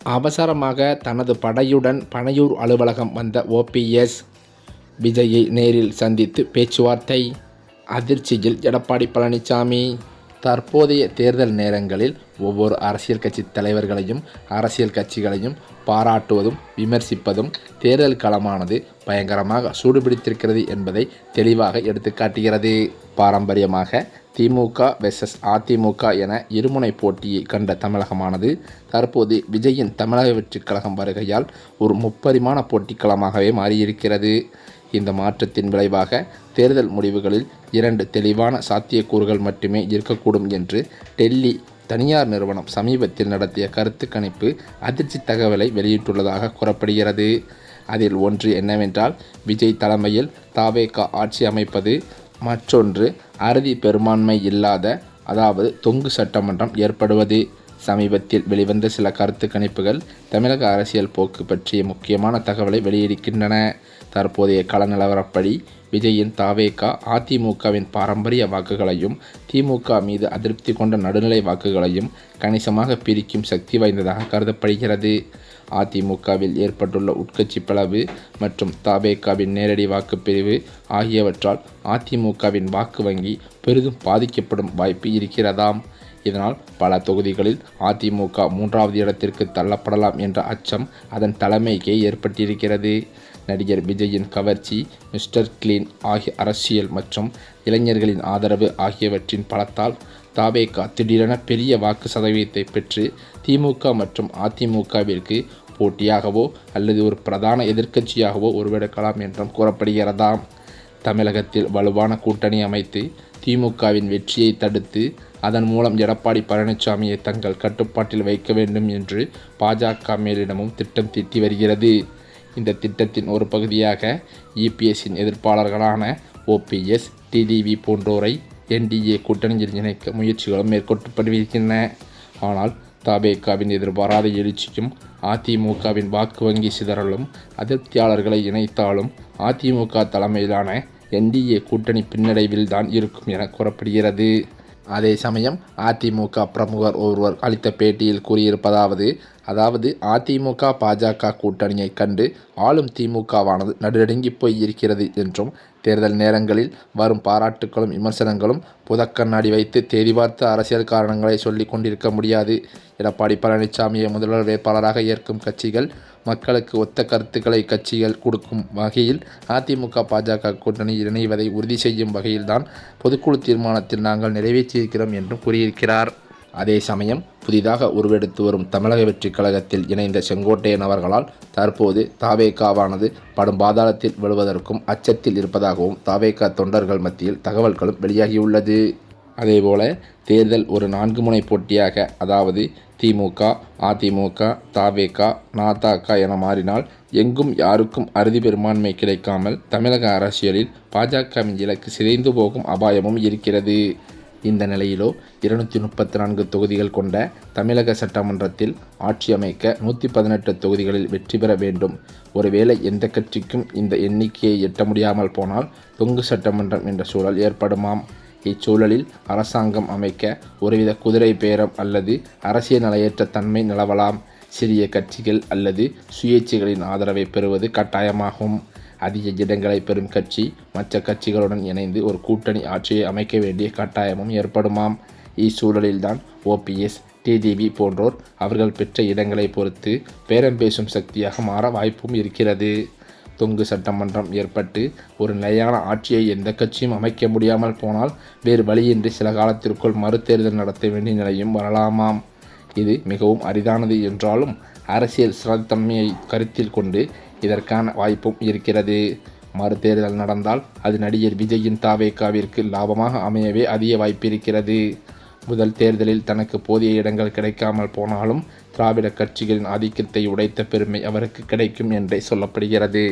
அவசரமாக தனது படையுடன் பனையூர் அலுவலகம் வந்த ஓபிஎஸ் விஜயை நேரில் சந்தித்து பேச்சுவார்த்தை. அதிர்ச்சியில் எடப்பாடி பழனிசாமி. தற்போதைய தேர்தல் நேரங்களில் ஒவ்வொரு அரசியல் கட்சி தலைவர்களையும் அரசியல் கட்சிகளையும் பாராட்டுவதும் விமர்சிப்பதும் தேர்தல் களமானது பயங்கரமாக சூடுபிடித்திருக்கிறது என்பதை தெளிவாக எடுத்துக்காட்டுகிறது. பாரம்பரியமாக திமுக வெர்சஸ் அதிமுக என இருமுனை போட்டியை கண்ட தமிழகமானது தற்போது விஜயின் தமிழக வெற்றிக் கழகம் வருகையால் ஒரு முப்பரிமாண போட்டிக்களமாகவே மாறியிருக்கிறது. இந்த மாற்றத்தின் விளைவாக தேர்தல் முடிவுகளில் 2 தெளிவான சாத்தியக்கூறுகள் மட்டுமே இருக்கக்கூடும் என்று டெல்லி தனியார் நிறுவனம் சமீபத்தில் நடத்திய கருத்து கணிப்பு அதிர்ச்சி தகவலை வெளியிட்டுள்ளதாக கூறப்படுகிறது. அதில் ஒன்று என்னவென்றால், விஜய் தலைமையில் தவேக ஆட்சி அமைப்பது, மற்றொன்று அறுதி பெரும்பான்மை இல்லாத, அதாவது தொங்கு சட்டமன்றம் ஏற்படுவது. சமீபத்தில் வெளிவந்த சில கருத்து கணிப்புகள் தமிழக அரசியல் போக்கு பற்றிய முக்கியமான தகவலை வெளியிடுகின்றன. தற்போதைய கள நிலவரப்படி விஜயின் தவேக அதிமுகவின் பாரம்பரிய வாக்குகளையும் திமுக மீது அதிருப்தி கொண்ட நடுநிலை வாக்குகளையும் கணிசமாக பிரிக்கும் சக்தி வாய்ந்ததாக கருதப்படுகிறது. அதிமுகவில் ஏற்பட்டுள்ள உட்கட்சி பிளவு மற்றும் தவேகவின் நேரடி வாக்குப்பிரிவு ஆகியவற்றால் அதிமுகவின் வாக்கு வங்கி பெரிதும் பாதிக்கப்படும் வாய்ப்பு இருக்கிறதாம். இதனால் பல தொகுதிகளில் அதிமுக 3வது இடத்திற்கு தள்ளப்படலாம் என்ற அச்சம் அதன் தலைமைக்கே ஏற்பட்டிருக்கிறது. நடிகர் விஜயின் கவர்ச்சி, மிஸ்டர் கிளீன் ஆகிய அரசியல் மற்றும் இளைஞர்களின் ஆதரவு ஆகியவற்றின் பலத்தால் தவேக திடீரென பெரிய வாக்கு சதவீதத்தை பெற்று திமுக மற்றும் அதிமுகவிற்கு போட்டியாகவோ அல்லது ஒரு பிரதான எதிர்க்கட்சியாகவோ உருவெடுக்கலாம் என்றும் கூறப்படுகிறதாம். தமிழகத்தில் வலுவான கூட்டணி அமைத்து திமுகவின் வெற்றியை தடுத்து அதன் மூலம் எடப்பாடி பழனிசாமியை தங்கள் கட்டுப்பாட்டில் வைக்க வேண்டும் என்று பாஜக மேலிடமும் திட்டம் தீட்டி வருகிறது. இந்த திட்டத்தின் ஒரு பகுதியாக இபிஎஸ்ஸின் எதிர்ப்பாளர்களான ஓபிஎஸ், டிடிவி போன்றோரை என்டிஏ கூட்டணியில் இணைக்க முயற்சிகளும் மேற்கொள்ளப்படுகின்றன. ஆனால் தவேகவின் எதிர்பாராத எழுச்சியும் அதிமுகவின் வாக்கு வங்கி சிதறலும் அதிருப்தியாளர்களை இணைத்தாலும் அதிமுக தலைமையிலான என்டிஏ கூட்டணி பின்னடைவில் தான் இருக்கும் என கூறப்படுகிறது. அதே சமயம் அதிமுக பிரமுகர் ஒருவர் அளித்த பேட்டியில் கூறியிருப்பதாவது, அதாவது அதிமுக பாஜக கூட்டணியை கண்டு ஆளும் திமுகவானது நடுநடுங்கி போய் இருக்கிறது என்றும், தேர்தல் நேரங்களில் வரும் பாராட்டுக்களும் விமர்சனங்களும் புதக்கண்ணாடி வைத்து தேதி பார்த்து அரசியல் காரணங்களை சொல்லிக் கொண்டிருக்க முடியாது. எடப்பாடி பழனிசாமியை முதல்வர் வேட்பாளராக ஏற்கும் கட்சிகள் மக்களுக்கு ஒத்த கருத்துக்களை கட்சிகள் கொடுக்கும் வகையில் அதிமுக பாஜக கூட்டணியில் இணைவதை உறுதி செய்யும் வகையில்தான் பொதுக்குழு தீர்மானத்தில் நாங்கள் நிறைவேற்றியிருக்கிறோம் என்றும் கூறியிருக்கிறார். அதே சமயம் புதிதாக உருவெடுத்து வரும் தமிழக வெற்றிக் கழகத்தில் இணைந்த செங்கோட்டையன் அவர்களால் தற்போது தவேகவானது படும் பாதாளத்தில் விழுவதற்கும் அச்சத்தில் இருப்பதாகவும் தவேக தொண்டர்கள் மத்தியில் தகவல்களும் வெளியாகியுள்ளது. அதேபோல தேர்தல் ஒரு 4 முனை போட்டியாக, அதாவது திமுக, அதிமுக, தவேக, நதக என மாறினால் எங்கும் யாருக்கும் அறுதி பெரும்பான்மை கிடைக்காமல் தமிழக அரசியலில் பாஜகவின் இலக்கு சிதைந்து போகும் அபாயமும் இருக்கிறது. இந்த நிலையிலோ 234 தொகுதிகள் கொண்ட தமிழக சட்டமன்றத்தில் ஆட்சி அமைக்க 118 தொகுதிகளில் வெற்றி பெற வேண்டும். ஒருவேளை எந்த கட்சிக்கும் இந்த எண்ணிக்கையை எட்ட முடியாமல் போனால் தொங்கு சட்டமன்றம் என்ற சூழல் ஏற்படுமாம். இச்சூழலில் அரசாங்கம் அமைக்க ஒருவித குதிரை பேரம் அல்லது அரசியல் நிலையற்ற தன்மை நிலவலாம். சிறிய கட்சிகள் அல்லது சுயேட்சைகளின் ஆதரவை பெறுவது கட்டாயமாகும். அதிக இடங்களை பெறும் கட்சி மற்ற கட்சிகளுடன் இணைந்து ஒரு கூட்டணி ஆட்சியை அமைக்க வேண்டிய கட்டாயமும் ஏற்படுமாம். இச்சூழலில்தான் ஓபிஎஸ், டிடிவி போன்றோர் அவர்கள் பெற்ற இடங்களை பொறுத்து பேரம் பேசும் சக்தியாக மாற வாய்ப்பும் இருக்கிறது. தொங்கு சட்டமன்றம் ஏற்பட்டு ஒரு நிலையான ஆட்சியை எந்த கட்சியும் அமைக்க முடியாமல் போனால் வேறு வழியின்றி சில காலத்திற்குள் மறுதேர்தல் நடத்த வேண்டிய நிலையும் வரலாமாம். இது மிகவும் அரிதானது என்றாலும் அரசியல் ஸ்திரத்தன்மையை கருத்தில் கொண்டு இதற்கான வாய்ப்பும் இருக்கிறது. மறுதேர்தல் நடந்தால் அது நடிகர் விஜயின் தவேகவிற்கு லாபமாக அமையவே அதிக வாய்ப்பு இருக்கிறது. முதல் தேர்தலில் தனக்கு போதிய இடங்கள் கிடைக்காமல் போனாலும் திராவிட கட்சிகளின் ஆதிக்கத்தை உடைத்த பெருமை அவருக்கு கிடைக்கும் என்றே சொல்லப்படுகிறது.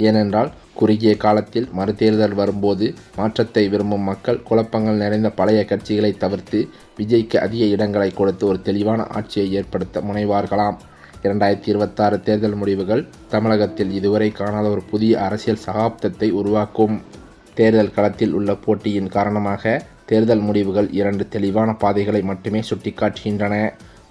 ஏனென்றால் குறுகிய காலத்தில் மறுதேர்தல் வரும்போது மாற்றத்தை விரும்பும் மக்கள் குழப்பங்கள் நிறைந்த பழைய கட்சிகளை தவிர்த்து விஜய்க்கு அதிக இடங்களை கொடுத்து ஒரு தெளிவான ஆட்சியை ஏற்படுத்த முனைவார்களாம். 2026 தேர்தல் முடிவுகள் தமிழகத்தில் இதுவரை காணாத ஒரு புதிய அரசியல் சகாப்தத்தை உருவாக்கும். தேர்தல் களத்தில் உள்ள போட்டியின் காரணமாக தேர்தல் முடிவுகள் 2 தெளிவான பாதைகளை மட்டுமே சுட்டிக்காட்டுகின்றன.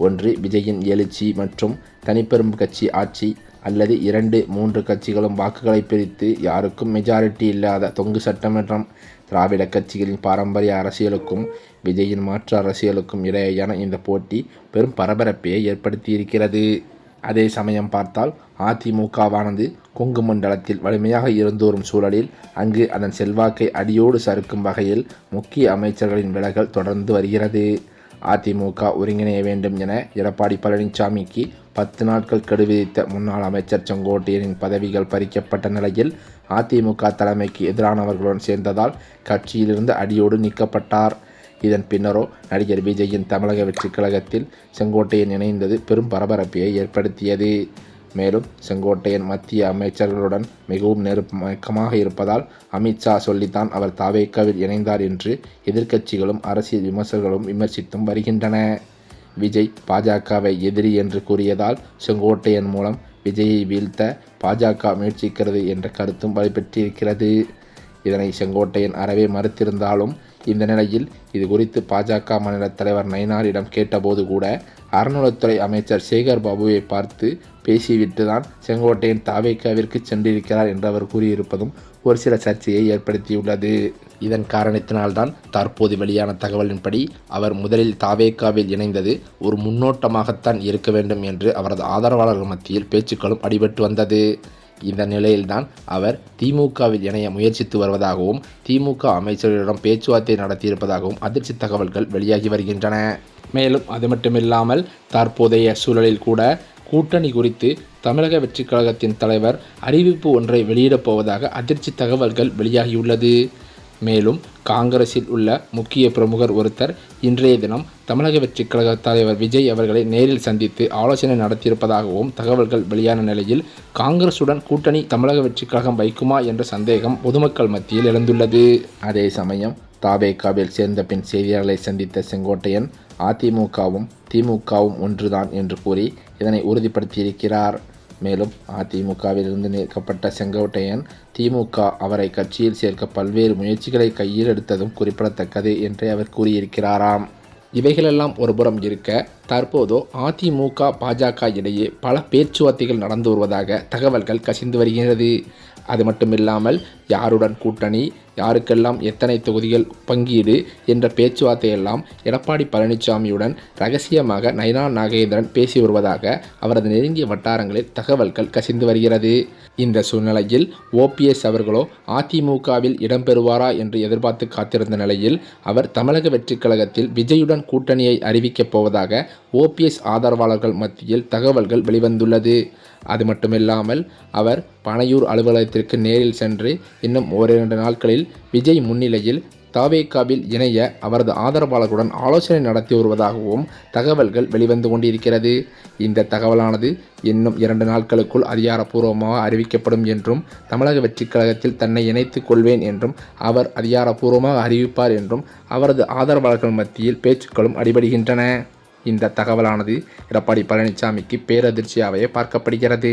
ஒன்று விஜயின் எழுச்சி மற்றும் தனிப்பெரும் கட்சி ஆட்சி, அல்லது 2-3 கட்சிகளும் வாக்குகளை பிரித்து யாருக்கும் மெஜாரிட்டி இல்லாத தொங்கு சட்டமன்றம். திராவிட கட்சிகளின் பாரம்பரிய அரசியலுக்கும் விஜயின் மாற்று அரசியலுக்கும் இடையேயான இந்த போட்டி பெரும் பரபரப்பை ஏற்படுத்தியிருக்கிறது. அதே சமயம் பார்த்தால் அதிமுகவானது கொங்கு மண்டலத்தில் வலிமையாக இருந்தோறும் சூழலில் அங்கு அதன் செல்வாக்கை அடியோடு சறுக்கும் வகையில் முக்கிய அமைச்சர்களின் விலகல் தொடர்ந்து வருகிறது. அதிமுக ஒருங்கிணைய வேண்டும் என எடப்பாடி பழனிசாமிக்கு 10 நாட்கள் கெடு விதித்த முன்னாள் அமைச்சர் செங்கோட்டையனின் பதவிகள் பறிக்கப்பட்ட நிலையில் அதிமுக தலைமைக்கு எதிரானவர்களுடன் சேர்ந்ததால் கட்சியிலிருந்து அடியோடு நீக்கப்பட்டார். இதன் பின்னரோ நடிகர் விஜயின் தமிழக வெற்றி கழகத்தில் செங்கோட்டையன் இணைந்தது பெரும் பரபரப்பை ஏற்படுத்தியது. மேலும் செங்கோட்டையன் மத்திய அமைச்சர்களுடன் மிகவும் நெருக்கமாக இருப்பதால் அமித்ஷா சொல்லித்தான் அவர் தாவேக்காவில் இணைந்தார் என்று எதிர்க்கட்சிகளும் அரசியல் விமர்சகர்களும் விமர்சித்தும் வருகின்றன. விஜய் பாஜகவை எதிரி என்று கூறியதால் செங்கோட்டையன் மூலம் விஜயை வீழ்த்த பாஜக முயற்சிக்கிறது என்ற கருத்தும் வலுப்பெற்றிருக்கிறது. இதனை செங்கோட்டையன் அறவே மறுத்திருந்தாலும் இந்த நிலையில் இது குறித்து பாஜக மாநில தலைவர் நயினாரிடம் கேட்டபோது கூட அறநிலைத்துறை அமைச்சர் சேகர் பாபுவை பார்த்து பேசிவிட்டு தான் செங்கோட்டையன் தாவேக்காவிற்கு சென்றிருக்கிறார் என்று அவர் கூறியிருப்பதும் ஒரு சில சர்ச்சையை ஏற்படுத்தியுள்ளது. இதன் காரணத்தினால்தான் தற்போது வெளியான தகவலின்படி அவர் முதலில் தாவேக்காவில் இணைந்தது ஒரு முன்னோட்டமாகத்தான் இருக்க வேண்டும் என்று அவரது ஆதரவாளர்கள் மத்தியில் பேச்சுக்களும் அடிபட்டு வந்தது. இந்த நிலையில்தான் அவர் திமுகவில் இணைய முயற்சித்து வருவதாகவும் திமுக அமைச்சர்களிடம் பேச்சுவார்த்தை நடத்தியிருப்பதாகவும் அதிர்ச்சி தகவல்கள் வெளியாகி வருகின்றன. மேலும் அது மட்டுமில்லாமல் தற்போதைய சூழலில் கூட கூட்டணி குறித்து தமிழக வெற்றி கழகத்தின் தலைவர் அறிவிப்பு ஒன்றை வெளியிடப் போவதாக அதிர்ச்சி தகவல்கள் வெளியாகியுள்ளது. மேலும் காங்கிரஸில் உள்ள முக்கிய பிரமுகர் ஒருத்தர் இன்றைய தினம் தமிழக வெற்றி கழக தலைவர் விஜய் அவர்களை நேரில் சந்தித்து ஆலோசனை நடத்தியிருப்பதாகவும் தகவல்கள் வெளியான நிலையில் காங்கிரசுடன் கூட்டணி தமிழக வெற்றி கழகம் வைக்குமா என்ற சந்தேகம் பொதுமக்கள் மத்தியில் எழுந்துள்ளது. அதே சமயம் தாவேக்காவில் சேர்ந்த பின் செய்தியாளர்களை சந்தித்த செங்கோட்டையன் அதிமுகவும் திமுகவும் ஒன்றுதான் என்று கூறி இதனை உறுதிப்படுத்தியிருக்கிறார். மேலும் அதிமுகவிலிருந்து நீக்கப்பட்ட செங்கோட்டையன் திமுக அவரை கட்சியில் சேர்க்க பல்வேறு முயற்சிகளை கையில் எடுத்ததும் குறிப்பிடத்தக்கது என்று அவர் கூறியிருக்கிறாராம். இவைகளெல்லாம் ஒருபுறம் இருக்க தற்போது அதிமுக பாஜக இடையே பல பேச்சுவார்த்தைகள் நடந்து வருவதாக தகவல்கள் கசிந்து வருகிறது. அது மட்டுமில்லாமல் யாருடன் கூட்டணி, யாருக்கெல்லாம் எத்தனை தொகுதிகள் பங்கீடு என்ற பேச்சுவார்த்தையெல்லாம் எடப்பாடி பழனிசாமியுடன் ரகசியமாக நயினா நாகேந்திரன் பேசி வருவதாக அவரது நெருங்கிய வட்டாரங்களில் தகவல்கள் கசிந்து வருகிறது. இந்த சூழ்நிலையில் ஓபிஎஸ் அவர்களோ அதிமுகவில் இடம்பெறுவாரா என்று எதிர்பார்த்து காத்திருந்த நிலையில் அவர் தமிழக வெற்றி கழகத்தில் விஜயுடன் கூட்டணியை அறிவிக்கப் போவதாக ஓபிஎஸ் ஆதரவாளர்கள் மத்தியில் தகவல்கள் வெளிவந்துள்ளது. அது மட்டுமில்லாமல் அவர் பனையூர் அலுவலகத்திற்கு நேரில் சென்று இன்னும் ஓரிரண்டு நாட்களில் விஜய் முன்னிலையில் தாவேக்காவில் இணைய அவரது ஆதரவாளர்களுடன் ஆலோசனை நடத்தி வருவதாகவும் தகவல்கள் வெளிவந்து கொண்டிருக்கிறது. இந்த தகவலானது இன்னும் 2 நாட்களுக்குள் அதிகாரப்பூர்வமாக அறிவிக்கப்படும் என்றும் தமிழக வெற்றி கழகத்தில் தன்னை இணைத்துக் கொள்வேன் என்றும் அவர் அதிகாரப்பூர்வமாக அறிவிப்பார் என்றும் அவரது ஆதரவாளர்கள் மத்தியில் பேச்சுக்களும் அடிபடுகின்றன. இந்த தகவலானது எடப்பாடி பழனிசாமிக்கு பேரதிர்ச்சியாகவே பார்க்கப்படுகிறது.